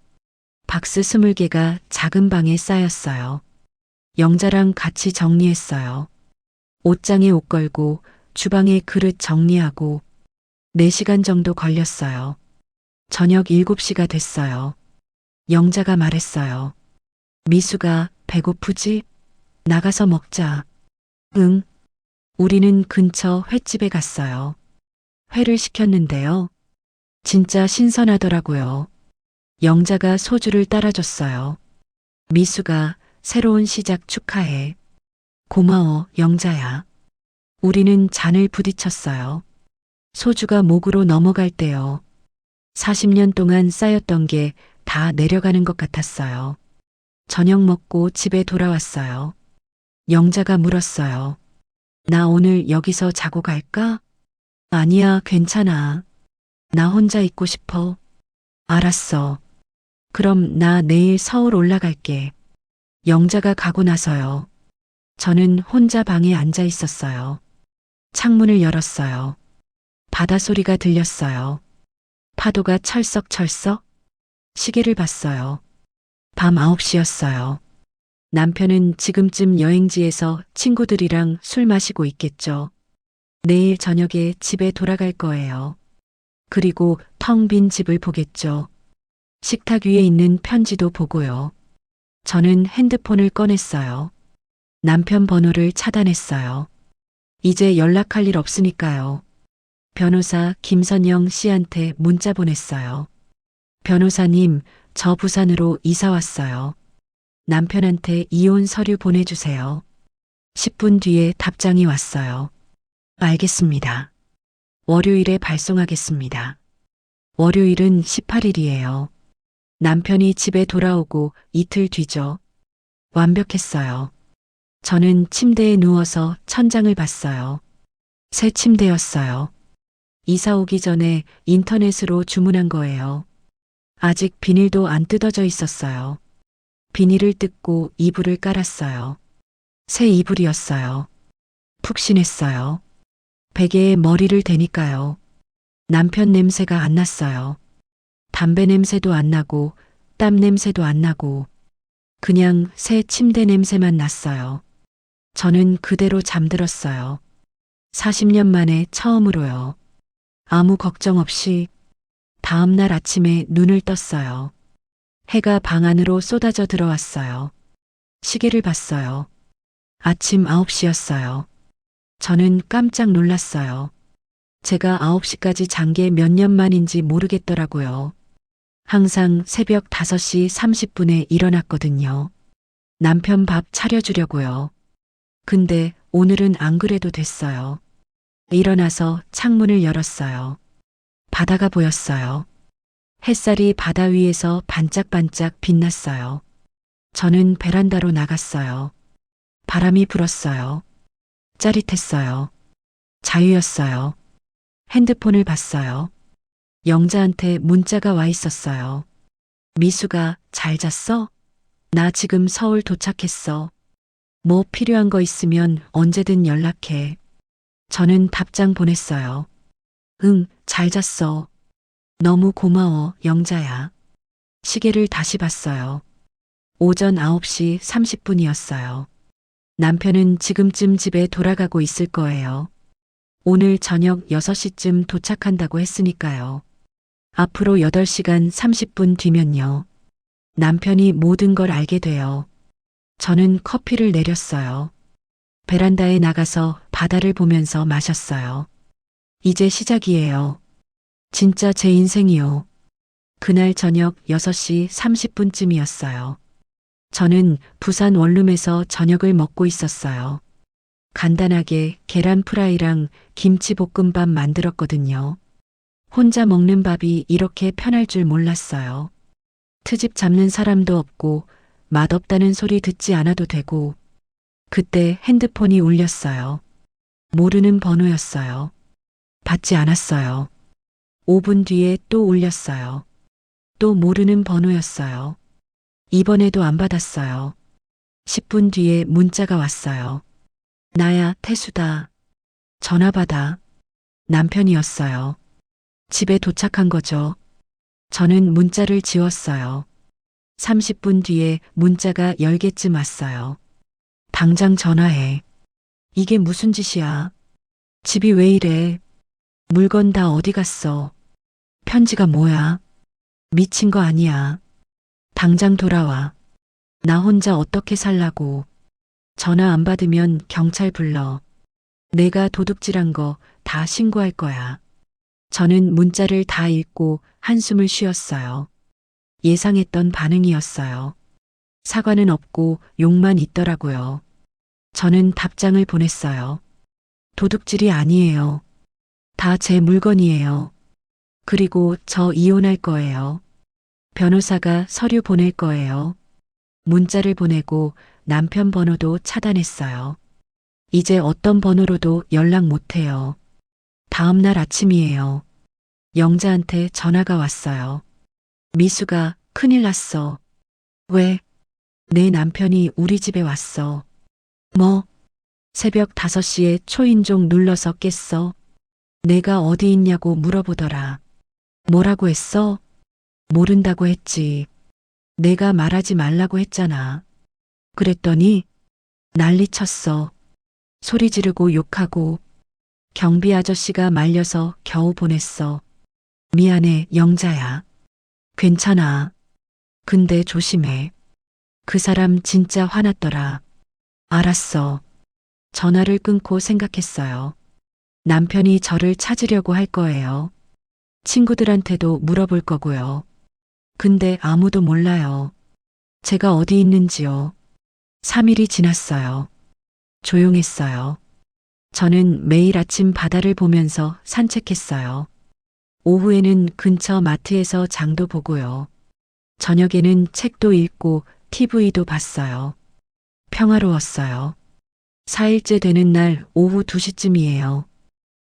박스 20개가 작은 방에 쌓였어요. 영자랑 같이 정리했어요. 옷장에 옷 걸고 주방에 그릇 정리하고 4시간 정도 걸렸어요. 저녁 7시가 됐어요. 영자가 말했어요. 미수가 배고프지? 나가서 먹자. 응. 우리는 근처 횟집에 갔어요. 회를 시켰는데요. 진짜 신선하더라고요. 영자가 소주를 따라줬어요. 미수가 새로운 시작 축하해. 고마워, 영자야. 우리는 잔을 부딪혔어요. 소주가 목으로 넘어갈 때요. 40년 동안 쌓였던 게 다 내려가는 것 같았어요. 저녁 먹고 집에 돌아왔어요. 영자가 물었어요. 나 오늘 여기서 자고 갈까? 아니야, 괜찮아. 나 혼자 있고 싶어. 알았어. 그럼 나 내일 서울 올라갈게. 영자가 가고 나서요. 저는 혼자 방에 앉아 있었어요. 창문을 열었어요. 바다 소리가 들렸어요. 파도가 철썩철썩. 시계를 봤어요. 밤 9시였어요. 남편은 지금쯤 여행지에서 친구들이랑 술 마시고 있겠죠. 내일 저녁에 집에 돌아갈 거예요. 그리고 텅 빈 집을 보겠죠. 식탁 위에 있는 편지도 보고요. 저는 핸드폰을 꺼냈어요. 남편 번호를 차단했어요. 이제 연락할 일 없으니까요. 변호사 김선영 씨한테 문자 보냈어요. 변호사님, 저 부산으로 이사 왔어요. 남편한테 이혼 서류 보내주세요. 10분 뒤에 답장이 왔어요. 알겠습니다. 월요일에 발송하겠습니다. 월요일은 18일이에요. 남편이 집에 돌아오고 이틀 뒤죠. 완벽했어요. 저는 침대에 누워서 천장을 봤어요. 새 침대였어요. 이사 오기 전에 인터넷으로 주문한 거예요. 아직 비닐도 안 뜯어져 있었어요. 비닐을 뜯고 이불을 깔았어요. 새 이불이었어요. 푹신했어요. 베개에 머리를 대니까요. 남편 냄새가 안 났어요. 담배 냄새도 안 나고 땀 냄새도 안 나고 그냥 새 침대 냄새만 났어요. 저는 그대로 잠들었어요. 40년 만에 처음으로요. 아무 걱정 없이 다음 날 아침에 눈을 떴어요. 해가 방 안으로 쏟아져 들어왔어요. 시계를 봤어요. 아침 9시였어요. 저는 깜짝 놀랐어요. 제가 9시까지 잔 게 몇 년 만인지 모르겠더라고요. 항상 새벽 5시 30분에 일어났거든요. 남편 밥 차려주려고요. 근데 오늘은 안 그래도 됐어요. 일어나서 창문을 열었어요. 바다가 보였어요. 햇살이 바다 위에서 반짝반짝 빛났어요. 저는 베란다로 나갔어요. 바람이 불었어요. 짜릿했어요. 자유였어요. 핸드폰을 봤어요. 영자한테 문자가 와 있었어요. 미수가 잘 잤어? 나 지금 서울 도착했어. 뭐 필요한 거 있으면 언제든 연락해. 저는 답장 보냈어요. 응, 잘 잤어. 너무 고마워, 영자야. 시계를 다시 봤어요. 오전 9시 30분이었어요. 남편은 지금쯤 집에 돌아가고 있을 거예요. 오늘 저녁 6시쯤 도착한다고 했으니까요. 앞으로 8시간 30분 뒤면요. 남편이 모든 걸 알게 돼요. 저는 커피를 내렸어요. 베란다에 나가서 바다를 보면서 마셨어요. 이제 시작이에요. 진짜 제 인생이요. 그날 저녁 6시 30분쯤이었어요. 저는 부산 원룸에서 저녁을 먹고 있었어요. 간단하게 계란 프라이랑 김치볶음밥 만들었거든요. 혼자 먹는 밥이 이렇게 편할 줄 몰랐어요. 트집 잡는 사람도 없고 맛없다는 소리 듣지 않아도 되고 그때 핸드폰이 울렸어요. 모르는 번호였어요. 받지 않았어요. 5분 뒤에 또 울렸어요. 또 모르는 번호였어요. 이번에도 안 받았어요. 10분 뒤에 문자가 왔어요. 나야, 태수다. 전화 받아. 남편이었어요. 집에 도착한 거죠. 저는 문자를 지웠어요. 30분 뒤에 문자가 10개쯤 왔어요. 당장 전화해. 이게 무슨 짓이야? 집이 왜 이래? 물건 다 어디 갔어? 편지가 뭐야? 미친 거 아니야. 당장 돌아와. 나 혼자 어떻게 살라고. 전화 안 받으면 경찰 불러. 내가 도둑질한 거 다 신고할 거야. 저는 문자를 다 읽고 한숨을 쉬었어요. 예상했던 반응이었어요. 사과는 없고 욕만 있더라고요. 저는 답장을 보냈어요. 도둑질이 아니에요. 다 제 물건이에요. 그리고 저 이혼할 거예요. 변호사가 서류 보낼 거예요. 문자를 보내고 남편 번호도 차단했어요. 이제 어떤 번호로도 연락 못 해요. 다음 날 아침이에요. 영자한테 전화가 왔어요. 미수가 큰일 났어. 왜? 내 남편이 우리 집에 왔어. 뭐? 새벽 5시에 초인종 눌러서 깼어. 내가 어디 있냐고 물어보더라. 뭐라고 했어? 모른다고 했지. 내가 말하지 말라고 했잖아. 그랬더니 난리쳤어. 소리 지르고 욕하고 경비 아저씨가 말려서 겨우 보냈어. 미안해, 영자야. 괜찮아. 근데 조심해. 그 사람 진짜 화났더라. 알았어. 전화를 끊고 생각했어요. 남편이 저를 찾으려고 할 거예요. 친구들한테도 물어볼 거고요. 근데 아무도 몰라요. 제가 어디 있는지요. 3일이 지났어요. 조용했어요. 저는 매일 아침 바다를 보면서 산책했어요. 오후에는 근처 마트에서 장도 보고요. 저녁에는 책도 읽고 TV도 봤어요. 평화로웠어요. 4일째 되는 날 오후 2시쯤이에요.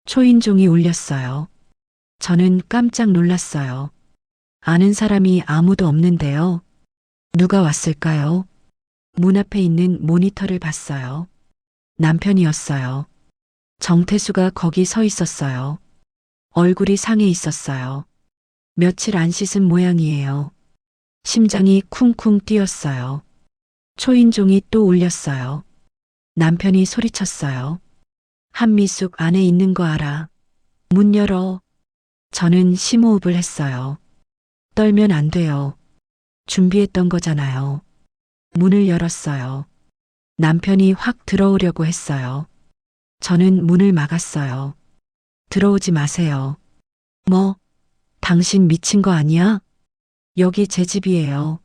초인종이 울렸어요. 저는 깜짝 놀랐어요. 아는 사람이 아무도 없는데요. 누가 왔을까요? 문 앞에 있는 모니터를 봤어요. 남편이었어요. 정태수가 거기 서 있었어요. 얼굴이 상해 있었어요. 며칠 안 씻은 모양이에요. 심장이 쿵쿵 뛰었어요. 초인종이 또 울렸어요. 남편이 소리쳤어요. 한미숙 안에 있는 거 알아. 문 열어. 저는 심호흡을 했어요. 떨면 안 돼요. 준비했던 거잖아요. 문을 열었어요. 남편이 확 들어오려고 했어요. 저는 문을 막았어요. 들어오지 마세요. 뭐, 당신 미친 거 아니야? 여기 제 집이에요.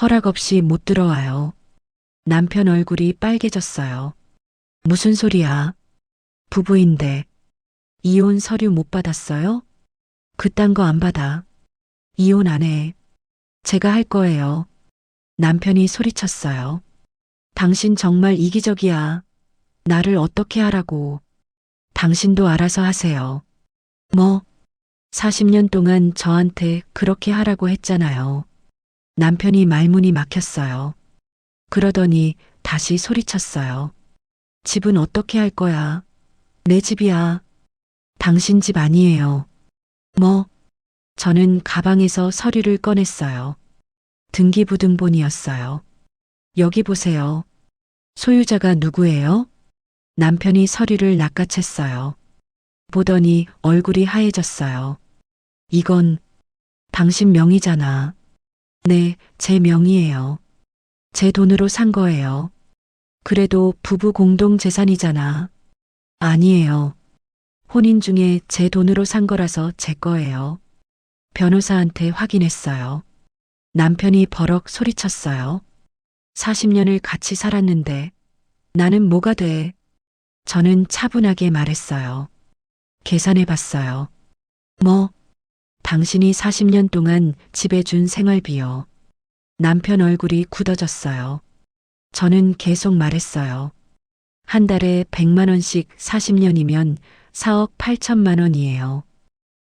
허락 없이 못 들어와요. 남편 얼굴이 빨개졌어요. 무슨 소리야? 부부인데. 이혼 서류 못 받았어요? 그딴 거 안 받아. 이혼 안 해. 제가 할 거예요. 남편이 소리쳤어요. 당신 정말 이기적이야. 나를 어떻게 하라고. 당신도 알아서 하세요. 뭐, 40년 동안 저한테 그렇게 하라고 했잖아요. 남편이 말문이 막혔어요. 그러더니 다시 소리쳤어요. 집은 어떻게 할 거야? 내 집이야. 당신 집 아니에요. 뭐? 저는 가방에서 서류를 꺼냈어요. 등기부등본이었어요. 여기 보세요. 소유자가 누구예요? 남편이 서류를 낚아챘어요. 보더니 얼굴이 하얘졌어요. 이건 당신 명의잖아. 네, 제 명의예요. 제 돈으로 산 거예요. 그래도 부부 공동 재산이잖아. 아니에요. 혼인 중에 제 돈으로 산 거라서 제 거예요. 변호사한테 확인했어요. 남편이 버럭 소리쳤어요. 40년을 같이 살았는데 나는 뭐가 돼? 저는 차분하게 말했어요. 계산해 봤어요. 뭐? 당신이 40년 동안 집에 준 생활비요. 남편 얼굴이 굳어졌어요. 저는 계속 말했어요. 한 달에 100만 원씩 40년이면 4억 8천만 원이에요.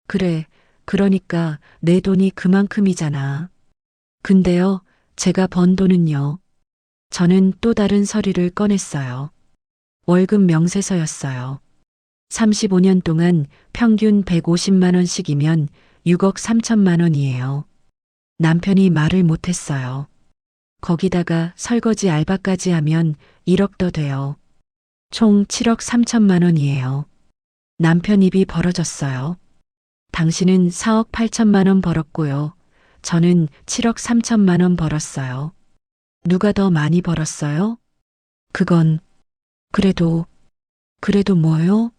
그래, 그러니까 내 돈이 그만큼이잖아. 근데요, 제가 번 돈은요. 저는 또 다른 서류를 꺼냈어요. 월급 명세서였어요. 35년 동안 평균 150만 원씩이면 6억 3천만 원이에요. 남편이 말을 못했어요. 거기다가 설거지 알바까지 하면 1억 더 돼요. 총 7억 3천만 원이에요. 남편 입이 벌어졌어요. 당신은 4억 8천만 원 벌었고요. 저는 7억 3천만 원 벌었어요. 누가 더 많이 벌었어요? 그건 그래도 뭐요?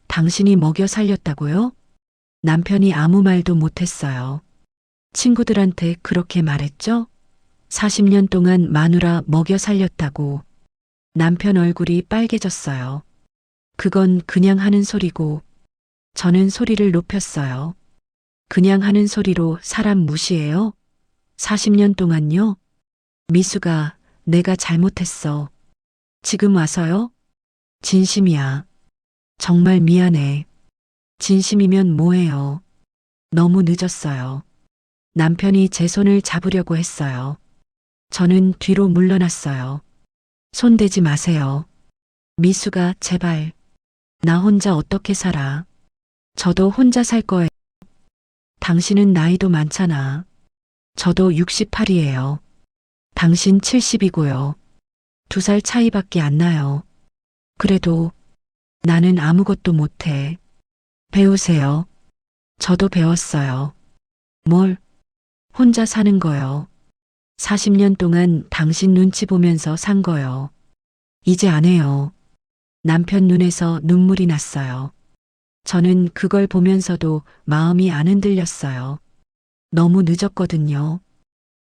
당신이 먹여 살렸다고요? 남편이 아무 말도 못했어요. 친구들한테 그렇게 말했죠? 40년 동안 마누라 먹여 살렸다고. 남편 얼굴이 빨개졌어요. 그건 그냥 하는 소리고. 저는 소리를 높였어요. 그냥 하는 소리로 사람 무시해요? 40년 동안요? 미수가 내가 잘못했어. 지금 와서요? 진심이야. 정말 미안해. 진심이면 뭐해요? 너무 늦었어요. 남편이 제 손을 잡으려고 했어요. 저는 뒤로 물러났어요. 손대지 마세요. 미수가 제발. 나 혼자 어떻게 살아? 저도 혼자 살 거예요. 당신은 나이도 많잖아. 저도 68이에요. 당신 70이고요. 2살 차이밖에 안 나요. 그래도 나는 아무것도 못해. 배우세요. 저도 배웠어요. 뭘? 혼자 사는 거요. 40년 동안 당신 눈치 보면서 산 거요. 이제 안 해요. 남편 눈에서 눈물이 났어요. 저는 그걸 보면서도 마음이 안 흔들렸어요. 너무 늦었거든요.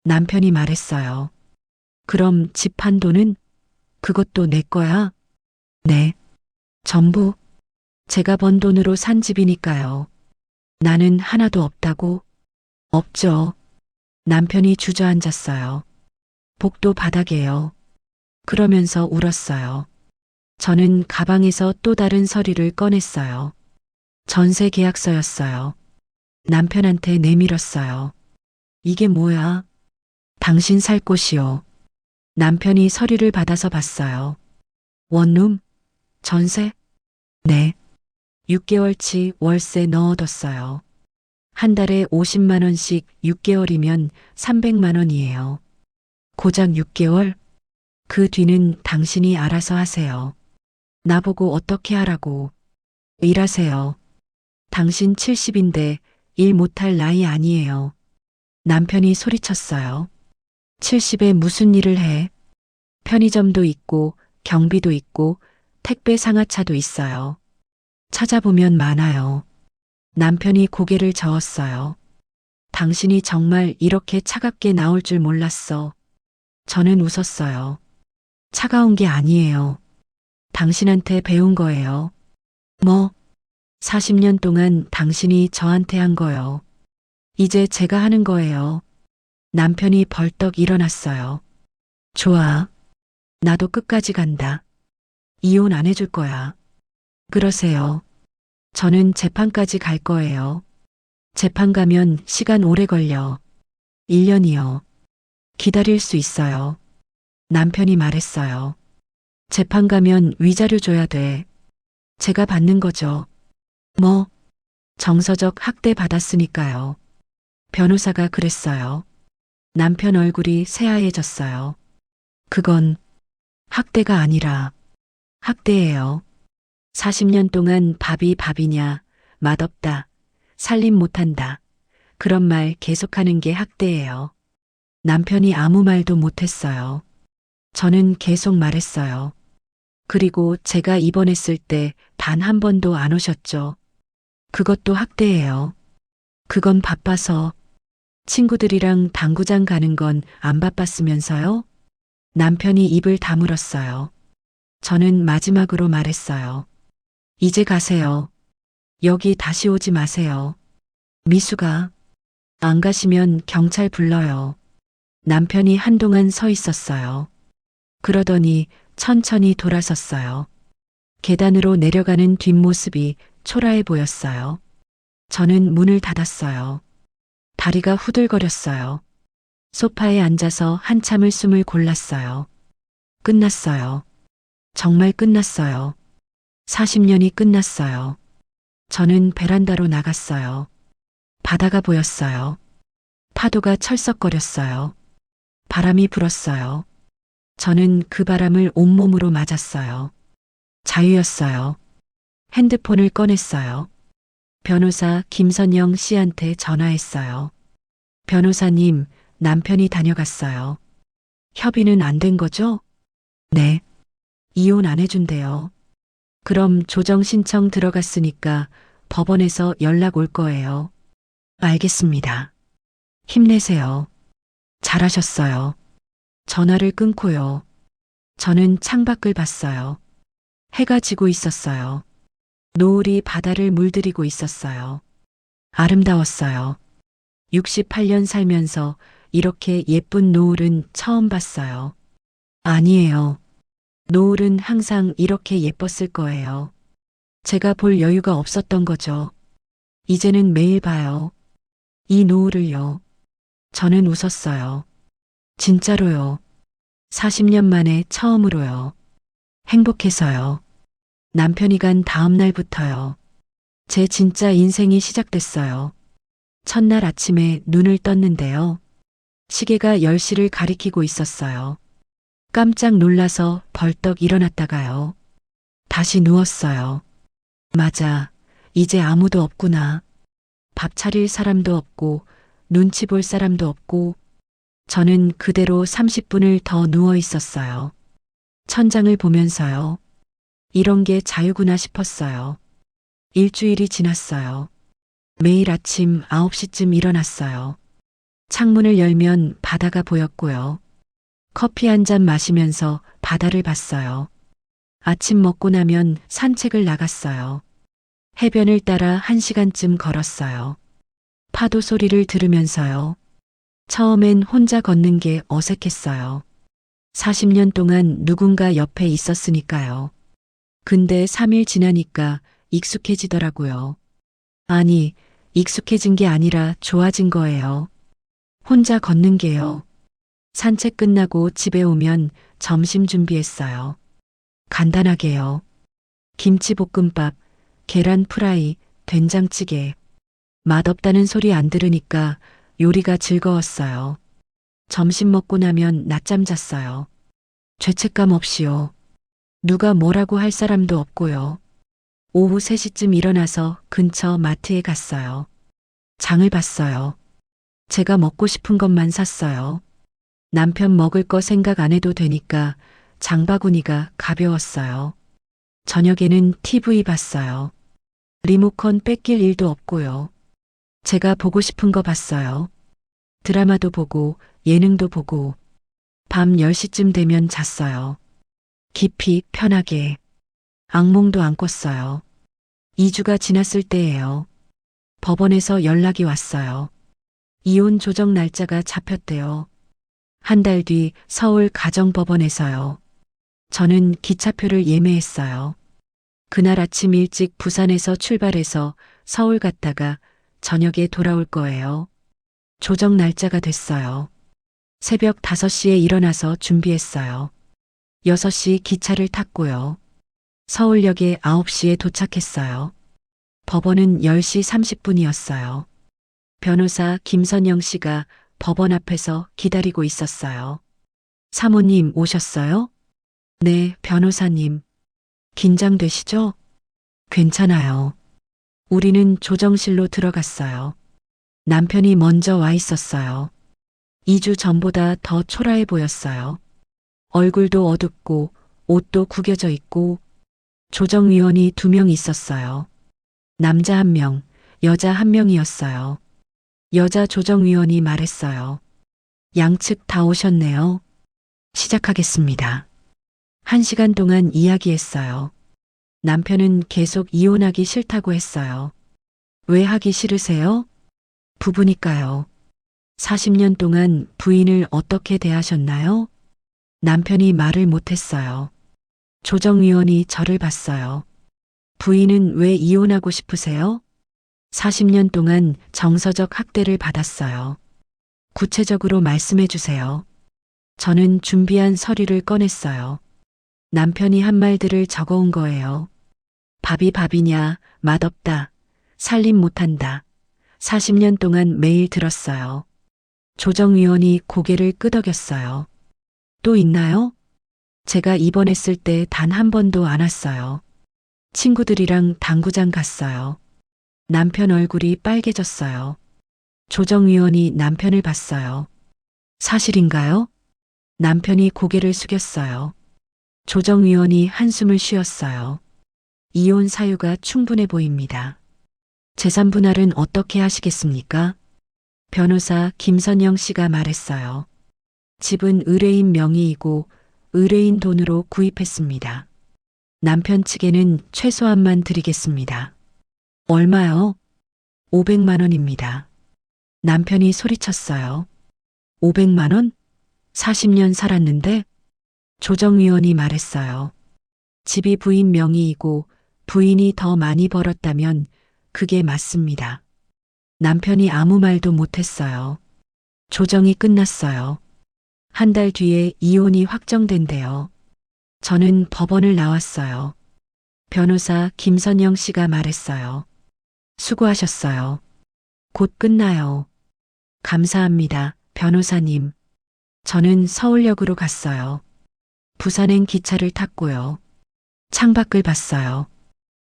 남편이 말했어요. 그럼 집 판 돈은? 그것도 내 거야? 네. 전부 제가 번 돈으로 산 집이니까요. 나는 하나도 없다고? 없죠. 남편이 주저앉았어요. 복도 바닥에요. 그러면서 울었어요. 저는 가방에서 또 다른 서류를 꺼냈어요. 전세 계약서였어요. 남편한테 내밀었어요. 이게 뭐야? 당신 살 곳이요. 남편이 서류를 받아서 봤어요. 원룸? 전세? 네. 6개월치 월세 넣어뒀어요. 한 달에 50만 원씩 6개월이면 300만 원이에요. 고작 6개월? 그 뒤는 당신이 알아서 하세요. 나보고 어떻게 하라고. 일하세요. 당신 70인데 일 못할 나이 아니에요. 남편이 소리쳤어요. 70에 무슨 일을 해? 편의점도 있고 경비도 있고 택배 상하차도 있어요. 찾아보면 많아요. 남편이 고개를 저었어요. 당신이 정말 이렇게 차갑게 나올 줄 몰랐어. 저는 웃었어요. 차가운 게 아니에요. 당신한테 배운 거예요. 뭐? 40년 동안 당신이 저한테 한 거요. 이제 제가 하는 거예요. 남편이 벌떡 일어났어요. 좋아. 나도 끝까지 간다. 이혼 안 해줄 거야. 그러세요. 저는 재판까지 갈 거예요. 재판 가면 시간 오래 걸려. 1년이요. 기다릴 수 있어요. 남편이 말했어요. 재판 가면 위자료 줘야 돼. 제가 받는 거죠. 뭐? 정서적 학대 받았으니까요. 변호사가 그랬어요. 남편 얼굴이 새하얘졌어요. 그건 학대가 아니라 학대예요. 40년 동안 밥이 밥이냐, 맛없다, 살림 못한다. 그런 말 계속하는 게 학대예요. 남편이 아무 말도 못했어요. 저는 계속 말했어요. 그리고 제가 입원했을 때 단 한 번도 안 오셨죠. 그것도 학대예요. 그건 바빠서 친구들이랑 당구장 가는 건 안 바빴으면서요? 남편이 입을 다물었어요. 저는 마지막으로 말했어요. 이제 가세요. 여기 다시 오지 마세요. 미수가 안 가시면 경찰 불러요. 남편이 한동안 서 있었어요. 그러더니 천천히 돌아섰어요. 계단으로 내려가는 뒷모습이 초라해 보였어요. 저는 문을 닫았어요. 다리가 후들거렸어요. 소파에 앉아서 한참을 숨을 골랐어요. 끝났어요. 정말 끝났어요. 40년이 끝났어요. 저는 베란다로 나갔어요. 바다가 보였어요. 파도가 철썩거렸어요. 바람이 불었어요. 저는 그 바람을 온몸으로 맞았어요. 자유였어요. 핸드폰을 꺼냈어요. 변호사 김선영 씨한테 전화했어요. 변호사님, 남편이 다녀갔어요. 협의는 안 된 거죠? 네. 이혼 안 해준대요. 그럼 조정 신청 들어갔으니까 법원에서 연락 올 거예요. 알겠습니다. 힘내세요. 잘하셨어요. 전화를 끊고요. 저는 창밖을 봤어요. 해가 지고 있었어요. 노을이 바다를 물들이고 있었어요. 아름다웠어요. 68년 살면서 이렇게 예쁜 노을은 처음 봤어요. 아니에요. 노을은 항상 이렇게 예뻤을 거예요. 제가 볼 여유가 없었던 거죠. 이제는 매일 봐요. 이 노을을요. 저는 웃었어요. 진짜로요. 40년 만에 처음으로요. 행복해서요. 남편이 간 다음 날부터요. 제 진짜 인생이 시작됐어요. 첫날 아침에 눈을 떴는데요. 시계가 10시를 가리키고 있었어요. 깜짝 놀라서 벌떡 일어났다가요. 다시 누웠어요. 맞아. 이제 아무도 없구나. 밥 차릴 사람도 없고, 눈치 볼 사람도 없고, 저는 그대로 30분을 더 누워 있었어요. 천장을 보면서요. 이런 게 자유구나 싶었어요. 일주일이 지났어요. 매일 아침 9시쯤 일어났어요. 창문을 열면 바다가 보였고요. 커피 한 잔 마시면서 바다를 봤어요. 아침 먹고 나면 산책을 나갔어요. 해변을 따라 1시간쯤 걸었어요. 파도 소리를 들으면서요. 처음엔 혼자 걷는 게 어색했어요. 40년 동안 누군가 옆에 있었으니까요. 근데 3일 지나니까 익숙해지더라고요. 아니, 익숙해진 게 아니라 좋아진 거예요. 혼자 걷는 게요. 산책 끝나고 집에 오면 점심 준비했어요. 간단하게요. 김치볶음밥, 계란 프라이, 된장찌개. 맛없다는 소리 안 들으니까 요리가 즐거웠어요. 점심 먹고 나면 낮잠 잤어요. 죄책감 없이요. 누가 뭐라고 할 사람도 없고요. 오후 3시쯤 일어나서 근처 마트에 갔어요. 장을 봤어요. 제가 먹고 싶은 것만 샀어요. 남편 먹을 거 생각 안 해도 되니까 장바구니가 가벼웠어요. 저녁에는 TV 봤어요. 리모컨 뺏길 일도 없고요. 제가 보고 싶은 거 봤어요. 드라마도 보고 예능도 보고 밤 10시쯤 되면 잤어요. 깊이 편하게. 악몽도 안 꿨어요. 2주가 지났을 때예요. 법원에서 연락이 왔어요. 이혼 조정 날짜가 잡혔대요. 한 달 뒤 서울 가정법원에서요. 저는 기차표를 예매했어요. 그날 아침 일찍 부산에서 출발해서 서울 갔다가 저녁에 돌아올 거예요. 조정 날짜가 됐어요. 새벽 5시에 일어나서 준비했어요. 6시 기차를 탔고요. 서울역에 9시에 도착했어요. 법원은 10시 30분이었어요. 변호사 김선영 씨가 법원 앞에서 기다리고 있었어요. 사모님 오셨어요? 네, 변호사님. 긴장되시죠? 괜찮아요. 우리는 조정실로 들어갔어요. 남편이 먼저 와 있었어요. 2주 전보다 더 초라해 보였어요. 얼굴도 어둡고 옷도 구겨져 있고 조정위원이 2명 있었어요. 남자 1명, 여자 1명이었어요. 여자 조정위원이 말했어요. 양측 다 오셨네요. 시작하겠습니다. 1시간 동안 이야기했어요. 남편은 계속 이혼하기 싫다고 했어요. 왜 하기 싫으세요? 부부니까요. 40년 동안 부인을 어떻게 대하셨나요? 남편이 말을 못했어요. 조정위원이 저를 봤어요. 부인은 왜 이혼하고 싶으세요? 40년 동안 정서적 학대를 받았어요. 구체적으로 말씀해 주세요. 저는 준비한 서류를 꺼냈어요. 남편이 한 말들을 적어온 거예요. 밥이 밥이냐, 맛없다, 살림 못한다. 40년 동안 매일 들었어요. 조정위원이 고개를 끄덕였어요. 또 있나요? 제가 입원했을 때 단 한 번도 안 왔어요. 친구들이랑 당구장 갔어요. 남편 얼굴이 빨개졌어요. 조정위원이 남편을 봤어요. 사실인가요? 남편이 고개를 숙였어요. 조정위원이 한숨을 쉬었어요. 이혼 사유가 충분해 보입니다. 재산 분할은 어떻게 하시겠습니까? 변호사 김선영 씨가 말했어요. 집은 의뢰인 명의이고 의뢰인 돈으로 구입했습니다. 남편 측에는 최소한만 드리겠습니다. 얼마요? 500만 원입니다. 남편이 소리쳤어요. 500만 원? 40년 살았는데? 조정위원이 말했어요. 집이 부인 명의이고 부인이 더 많이 벌었다면 그게 맞습니다. 남편이 아무 말도 못했어요. 조정이 끝났어요. 한 달 뒤에 이혼이 확정된대요. 저는 법원을 나왔어요. 변호사 김선영 씨가 말했어요. 수고하셨어요. 곧 끝나요. 감사합니다, 변호사님. 저는 서울역으로 갔어요. 부산행 기차를 탔고요. 창밖을 봤어요.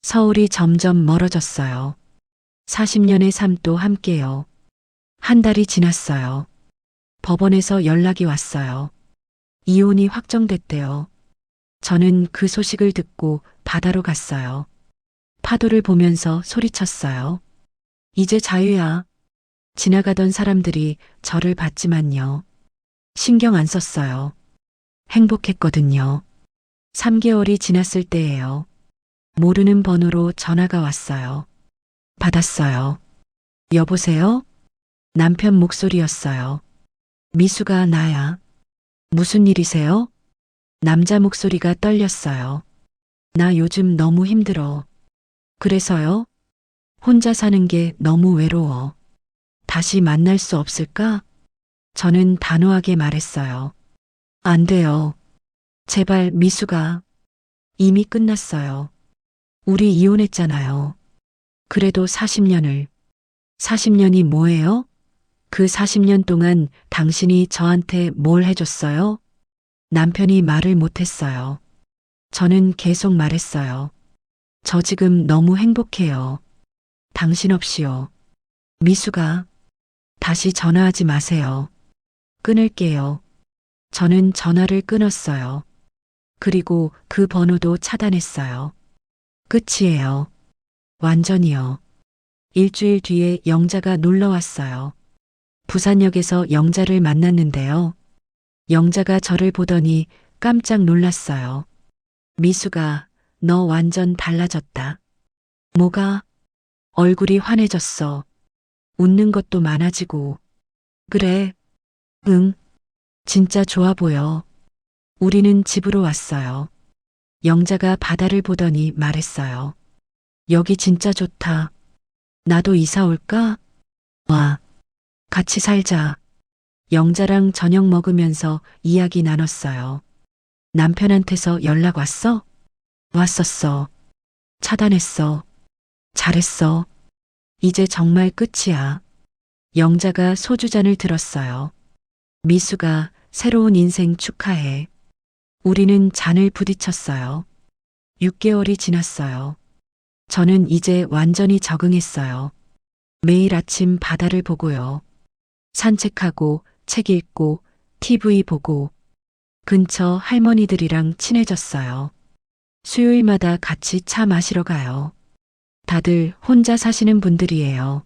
서울이 점점 멀어졌어요. 40년의 삶도 함께요. 한 달이 지났어요. 법원에서 연락이 왔어요. 이혼이 확정됐대요. 저는 그 소식을 듣고 바다로 갔어요. 파도를 보면서 소리쳤어요. 이제 자유야. 지나가던 사람들이 저를 봤지만요. 신경 안 썼어요. 행복했거든요. 3개월이 지났을 때예요. 모르는 번호로 전화가 왔어요. 받았어요. 여보세요? 남편 목소리였어요. 미수가 나야. 무슨 일이세요? 남자 목소리가 떨렸어요. 나 요즘 너무 힘들어. 그래서요? 혼자 사는 게 너무 외로워. 다시 만날 수 없을까? 저는 단호하게 말했어요. 안 돼요. 제발 미수가. 이미 끝났어요. 우리 이혼했잖아요. 그래도 40년이 뭐예요? 그 40년 동안 당신이 저한테 뭘 해줬어요? 남편이 말을 못했어요. 저는 계속 말했어요. 저 지금 너무 행복해요. 당신 없이요. 미수가. 다시 전화하지 마세요. 끊을게요. 저는 전화를 끊었어요. 그리고 그 번호도 차단했어요. 끝이에요. 완전히요. 일주일 뒤에 영자가 놀러 왔어요. 부산역에서 영자를 만났는데요. 영자가 저를 보더니 깜짝 놀랐어요. 미수가, 너 완전 달라졌다. 뭐가? 얼굴이 환해졌어. 웃는 것도 많아지고. 그래. 응. 진짜 좋아 보여. 우리는 집으로 왔어요. 영자가 바다를 보더니 말했어요. 여기 진짜 좋다. 나도 이사 올까? 와. 같이 살자. 영자랑 저녁 먹으면서 이야기 나눴어요. 남편한테서 연락 왔어? 왔었어. 차단했어. 잘했어. 이제 정말 끝이야. 영자가 소주잔을 들었어요. 미수가 새로운 인생 축하해. 우리는 잔을 부딪혔어요. 6개월이 지났어요. 저는 이제 완전히 적응했어요. 매일 아침 바다를 보고요. 산책하고 책 읽고 TV 보고 근처 할머니들이랑 친해졌어요. 수요일마다 같이 차 마시러 가요. 다들 혼자 사시는 분들이에요.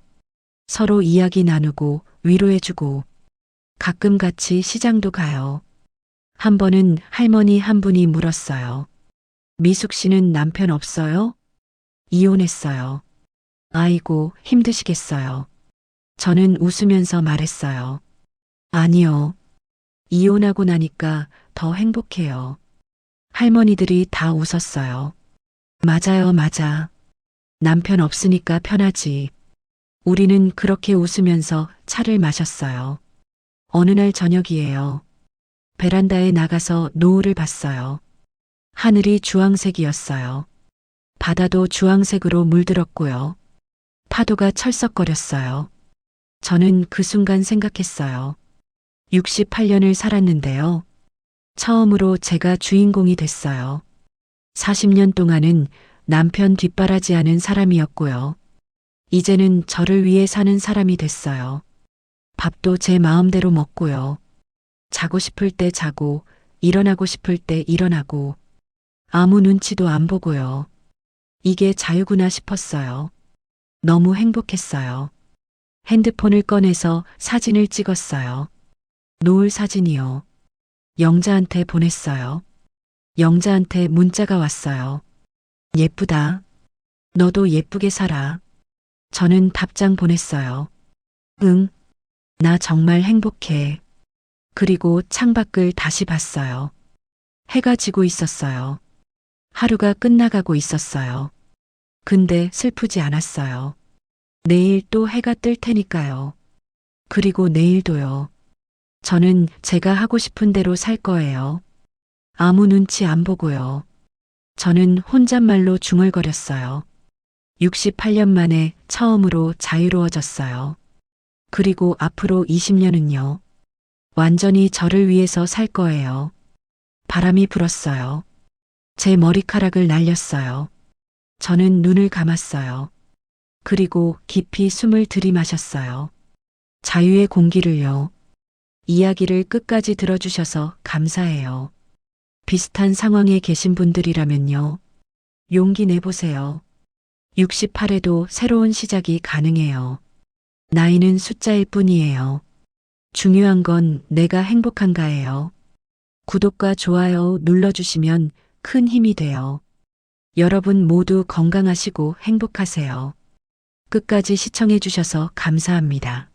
서로 이야기 나누고 위로해주고 가끔 같이 시장도 가요. 한 번은 할머니 한 분이 물었어요. 미숙 씨는 남편 없어요? 이혼했어요. 아이고, 힘드시겠어요. 저는 웃으면서 말했어요. 아니요. 이혼하고 나니까 더 행복해요. 할머니들이 다 웃었어요. 맞아요, 맞아. 남편 없으니까 편하지. 우리는 그렇게 웃으면서 차를 마셨어요. 어느 날 저녁이에요. 베란다에 나가서 노을을 봤어요. 하늘이 주황색이었어요. 바다도 주황색으로 물들었고요. 파도가 철썩거렸어요. 저는 그 순간 생각했어요. 68년을 살았는데요. 처음으로 제가 주인공이 됐어요. 40년 동안은 남편 뒷바라지하는 사람이었고요. 이제는 저를 위해 사는 사람이 됐어요. 밥도 제 마음대로 먹고요. 자고 싶을 때 자고, 일어나고 싶을 때 일어나고, 아무 눈치도 안 보고요. 이게 자유구나 싶었어요. 너무 행복했어요. 핸드폰을 꺼내서 사진을 찍었어요. 노을 사진이요. 영자한테 보냈어요. 영자한테 문자가 왔어요. 예쁘다. 너도 예쁘게 살아. 저는 답장 보냈어요. 응. 나 정말 행복해. 그리고 창밖을 다시 봤어요. 해가 지고 있었어요. 하루가 끝나가고 있었어요. 근데 슬프지 않았어요. 내일 또 해가 뜰 테니까요. 그리고 내일도요. 저는 제가 하고 싶은 대로 살 거예요. 아무 눈치 안 보고요. 저는 혼잣말로 중얼거렸어요. 68년 만에 처음으로 자유로워졌어요. 그리고 앞으로 20년은요. 완전히 저를 위해서 살 거예요. 바람이 불었어요. 제 머리카락을 날렸어요. 저는 눈을 감았어요. 그리고 깊이 숨을 들이마셨어요. 자유의 공기를요. 이야기를 끝까지 들어주셔서 감사해요. 비슷한 상황에 계신 분들이라면요. 용기 내보세요. 68에도 새로운 시작이 가능해요. 나이는 숫자일 뿐이에요. 중요한 건 내가 행복한가예요. 구독과 좋아요 눌러주시면 큰 힘이 돼요. 여러분 모두 건강하시고 행복하세요. 끝까지 시청해주셔서 감사합니다.